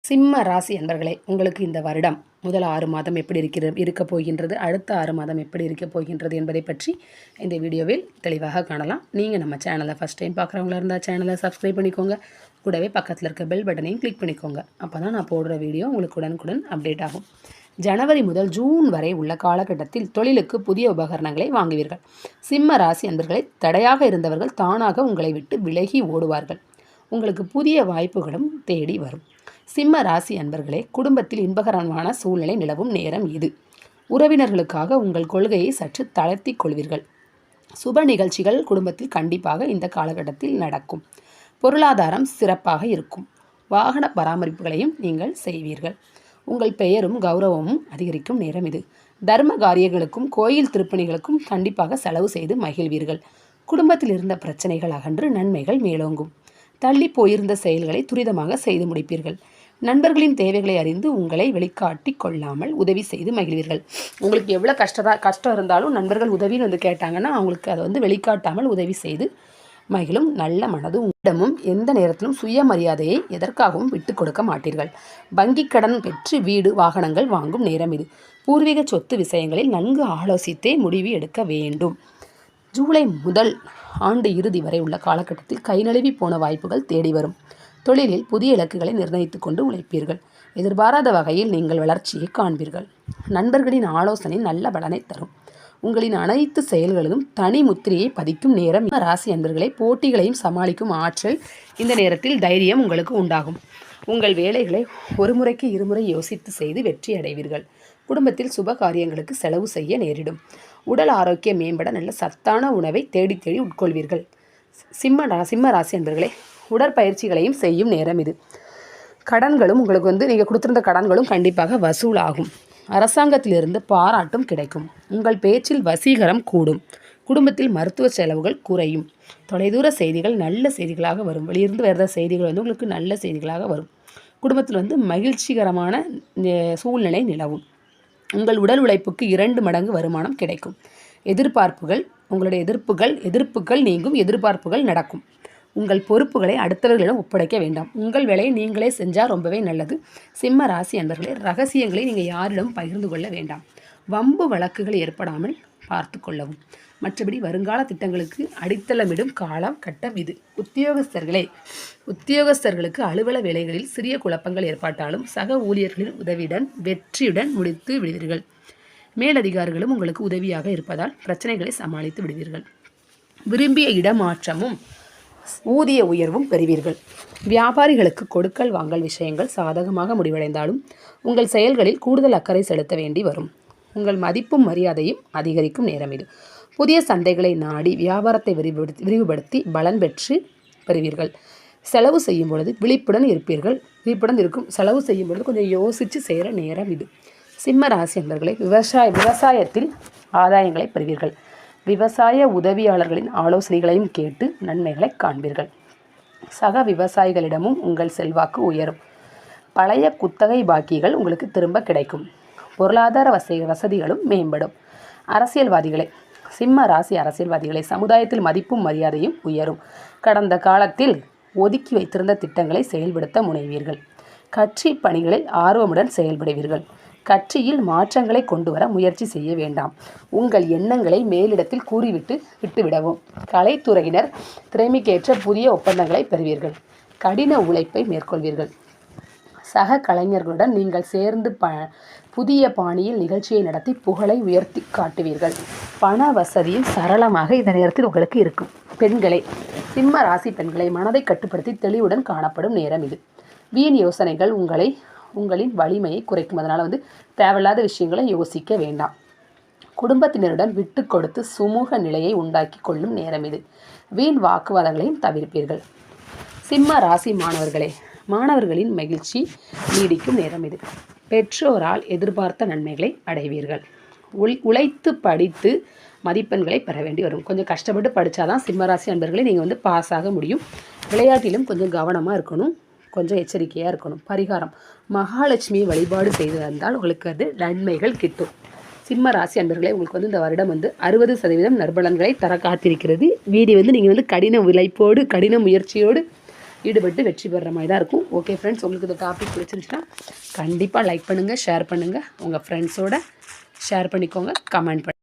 சிம்ம ராசி அன்பர்களே, உங்களுக்கு இந்த வருடம் முதல் 6 மாதம் எப்படி இருக்கப் போகின்றது, அடுத்த 6 மாதம் எப்படி இருக்கப் போகின்றது என்பதை பற்றி இந்த வீடியோவில் தெளிவாக காணலாம். நீங்கள் நம்ம சேனலை ஃபஸ்ட் டைம் பார்க்குறவங்களா இருந்தால் சேனலை சப்ஸ்கிரைப் பண்ணிக்கோங்க. கூடவே பக்கத்தில் இருக்க பெல் பட்டனையும் கிளிக் பண்ணிக்கோங்க. அப்போ தான் நான் போடுற வீடியோ உங்களுக்கு உடனுக்குடன் அப்டேட் ஆகும். ஜனவரி முதல் ஜூன் வரை உள்ள காலகட்டத்தில் தொழிலுக்கு புதிய உபகரணங்களை வாங்குவீர்கள். சிம்ம ராசி அன்பர்களை, தடையாக இருந்தவர்கள் தானாக உங்களை விட்டு விலகி ஓடுவார்கள். உங்களுக்கு புதிய வாய்ப்புகளும் தேடி வரும். சிம்ம ராசி அன்பர்களே, குடும்பத்தில் இன்பகரமான சூழ்நிலை நிலவும் நேரம் இது. உறவினர்களுக்காக உங்கள் கொள்கையை சற்று தளர்த்திக் கொள்வீர்கள். சுப நிகழ்ச்சிகள் குடும்பத்தில் கண்டிப்பாக இந்த காலகட்டத்தில் நடக்கும். பொருளாதாரம் சிறப்பாக இருக்கும். வாகன பராமரிப்புகளையும் நீங்கள் செய்வீர்கள். உங்கள் பெயரும் கௌரவமும் அதிகரிக்கும் நேரம் இது. தர்ம காரியங்களுக்கும் கோயில் திருப்பணிகளுக்கும் கண்டிப்பாக செலவு செய்து மகிழ்வீர்கள். குடும்பத்தில் இருந்த பிரச்சனைகள் அகன்று நன்மைகள் மேலோங்கும். தள்ளி போயிருந்த செயல்களை துரிதமாக செய்து முடிப்பீர்கள். நண்பர்களின் தேவைகளை அறிந்து உங்களை வெளிக்காட்டி கொள்ளாமல் உதவி செய்து மகிழ்வீர்கள். உங்களுக்கு எவ்வளோ கஷ்டம் இருந்தாலும் நண்பர்கள் உதவின்னு வந்து கேட்டாங்கன்னா அவங்களுக்கு அதை வெளிக்காட்டாமல் உதவி செய்து மகிழும் நல்ல மனது உங்களிடமும் எந்த நேரத்திலும் சுயமரியாதையை எதற்காகவும் விட்டு கொடுக்க மாட்டீர்கள். வங்கி கடன் பெற்று வீடு வாகனங்கள் வாங்கும் நேரம் இது. பூர்வீக சொத்து விஷயங்களில் நன்கு ஆலோசித்தே முடிவு எடுக்க வேண்டும். ஜூலை முதல் ஆண்டு இறுதி வரை உள்ள காலகட்டத்தில் கை நழுவி போன வாய்ப்புகள் தேடி வரும். தொழிலில் புதிய இலக்குகளை நிர்ணயித்து கொண்டு உழைப்பீர்கள். எதிர்பாராத வகையில் நீங்கள் வளர்ச்சியை காண்பீர்கள். நண்பர்களின் ஆலோசனை நல்ல பலனை தரும். உங்களின் அனைத்து செயல்களிலும் தனி முத்திரையை பதிக்கும் நேரம். ராசி அன்பர்களை, போட்டிகளையும் சமாளிக்கும் ஆற்றல் இந்த நேரத்தில் தைரியம் உங்களுக்கு உண்டாகும். உங்கள் வேலைகளை ஒரு முறைக்கு இருமுறை யோசித்து செய்து வெற்றி அடைவீர்கள். குடும்பத்தில் சுப காரியங்களுக்கு செலவு செய்ய நேரிடும். உடல் ஆரோக்கியம் மேம்பட நல்ல சத்தான உணவை தேடி தேடி உட்கொள்வீர்கள். சிம்ம ராசி அன்பர்களே, உடற்பயிற்சிகளையும் செய்யும் நேரம் இது. கடன்களும் உங்களுக்கு நீங்கள் கொடுத்திருந்த கடன்களும் கண்டிப்பாக வசூலாகும். அரசாங்கத்திலிருந்து பாராட்டும் கிடைக்கும். உங்கள் பேச்சில் வசீகரம் கூடும். குடும்பத்தில் மருத்துவ செலவுகள் குறையும். தொலைதூர செய்திகள் நல்ல செய்திகளாக வரும். வெளியிருந்து வருகிற செய்திகள் உங்களுக்கு நல்ல செய்திகளாக வரும். குடும்பத்தில் மகிழ்ச்சிகரமான சூழ்நிலை நிலவும். உங்கள் உடல் உழைப்புக்கு 2 மடங்கு வருமானம் கிடைக்கும். உங்களுடைய எதிர்ப்புகள் நீங்கும். எதிர்பார்ப்புகள் நடக்கும். உங்கள் பொறுப்புகளை அடுத்தவர்களிடம் ஒப்படைக்க வேண்டாம். உங்கள் வேலையை நீங்களே செஞ்சால் ரொம்பவே நல்லது. சிம்ம ராசி அன்பர்களே, ரகசியங்களை நீங்கள் யாரிடம் பகிர்ந்து கொள்ள வேண்டாம். வம்பு வழக்குகள் ஏற்படாமல் பார்த்து கொள்ளவும். மற்றபடி வருங்கால திட்டங்களுக்கு அடித்தளமிடும் காலம் கட்டம் இது. உத்தியோகஸ்தர்களுக்கு அலுவலக வேலைகளில் சிறிய குழப்பங்கள் ஏற்பட்டாலும் சக ஊழியர்களின் உதவியுடன் வெற்றியுடன் முடித்து விடுவீர்கள். மேலதிகாரிகளும் உங்களுக்கு உதவியாக இருப்பதால் பிரச்சனைகளை சமாளித்து விடுவீர்கள். விரும்பிய இடமாற்றமும் ஊதிய உயர்வும் பெறுவீர்கள். வியாபாரிகளுக்கு கொடுக்கல் வாங்கல் விஷயங்கள் சாதகமாக முடிவடைந்தாலும் உங்கள் செயல்களில் கூடுதல் அக்கறை செலுத்த வேண்டி வரும். உங்கள் மதிப்பும் மரியாதையும் அதிகரிக்கும் நேரம் இது. புதிய சந்தைகளை நாடி வியாபாரத்தை விரிவுபடுத்தி பலன் பெறுவீர்கள். செலவு செய்யும் பொழுது விழிப்புடன் இருக்கும். செலவு செய்யும் பொழுது கொஞ்சம் யோசித்து செய்கிற நேரம் இது. சிம்ம ராசி அன்பர்களே, விவசாயத்தில் ஆதாயங்களை பெறுவீர்கள். விவசாய உதவியாளர்களின் ஆலோசனைகளையும் கேட்டு நன்மைகளை காண்பீர்கள். சக விவசாயிகளிடமும் உங்கள் செல்வாக்கு உயரும். பழைய குத்தகை பாக்கிகள் உங்களுக்கு திரும்ப கிடைக்கும். பொருளாதார வசதிகளும் மேம்படும். சிம்ம ராசி அரசியல்வாதிகளை, சமுதாயத்தில் மதிப்பும் மரியாதையும் உயரும். கடந்த காலத்தில் ஒதுக்கி வைத்திருந்த திட்டங்களை செயல்படுத்த முனைவீர்கள். கட்சி பணிகளில் ஆர்வமுடன் செயல்படுவீர்கள். கட்சியில் மாற்றங்களை கொண்டு வர முயற்சி செய்ய வேண்டாம். உங்கள் எண்ணங்களை மேலிடத்தில் விட்டுவிடவும். கலைத்துறையினர் திறமைக்கேற்ற புதிய ஒப்பந்தங்களை பெறுவீர்கள். கடின உழைப்பை மேற்கொள்வீர்கள். சக கலைஞர்களுடன் நீங்கள் சேர்ந்து புதிய பாணியில் நிகழ்ச்சியை நடத்தி புகழை உயர்த்தி காட்டுவீர்கள். பண வசதியும் சரளமாக இந்த நேரத்தில் உங்களுக்கு இருக்கும். சிம்ம ராசி பெண்களை, மனதை கட்டுப்படுத்தி தெளிவுடன் காணப்படும் நேரம் இது. வீண் யோசனைகள் உங்களின் வலிமையை குறைக்கும். அதனால் தேவையில்லாத விஷயங்களை யோசிக்க வேண்டாம். குடும்பத்தினருடன் விட்டு கொடுத்து சுமூக நிலையை உண்டாக்கி கொள்ளும் நேரம் இது. வீண் வாக்குவாதங்களையும் தவிர்ப்பீர்கள். சிம்ம ராசி மாணவர்களின் மகிழ்ச்சி நீடிக்கும் நேரம் இது. பெற்றோரால் எதிர்பார்த்த நன்மைகளை அடைவீர்கள். உழைத்து படித்து மதிப்பெண்களை பெற வேண்டி வரும். கொஞ்சம் கஷ்டப்பட்டு படித்தாதான் சிம்மராசி அன்பர்களே நீங்கள் பாஸ் ஆக முடியும். விளையாட்டிலும் கொஞ்சம் கவனமாக இருக்கணும். கொஞ்சம் எச்சரிக்கையாக இருக்கணும். பரிகாரம், மகாலட்சுமியை வழிபாடு செய்து வந்தால் உங்களுக்கு நன்மைகள் கிட்டும். சிம்ம ராசி அன்பர்களே, உங்களுக்கு இந்த வருடம் 60% நற்பலன்களை தர காத்திருக்கிறது. வீடியோ நீங்கள் கடின உழைப்போடு கடின முயற்சியோடு ஈடுபட்டு வெற்றி பெறுற மாதிரி தான் இருக்கும். ஓகே ஃப்ரெண்ட்ஸ், உங்களுக்கு இந்த டாபிக் பிடிச்சிருந்துச்சுன்னா கண்டிப்பாக லைக் பண்ணுங்கள், ஷேர் பண்ணுங்கள், உங்கள் ஃப்ரெண்ட்ஸோட ஷேர் பண்ணிக்கோங்க, கமெண்ட் பண்ணுங்கள்.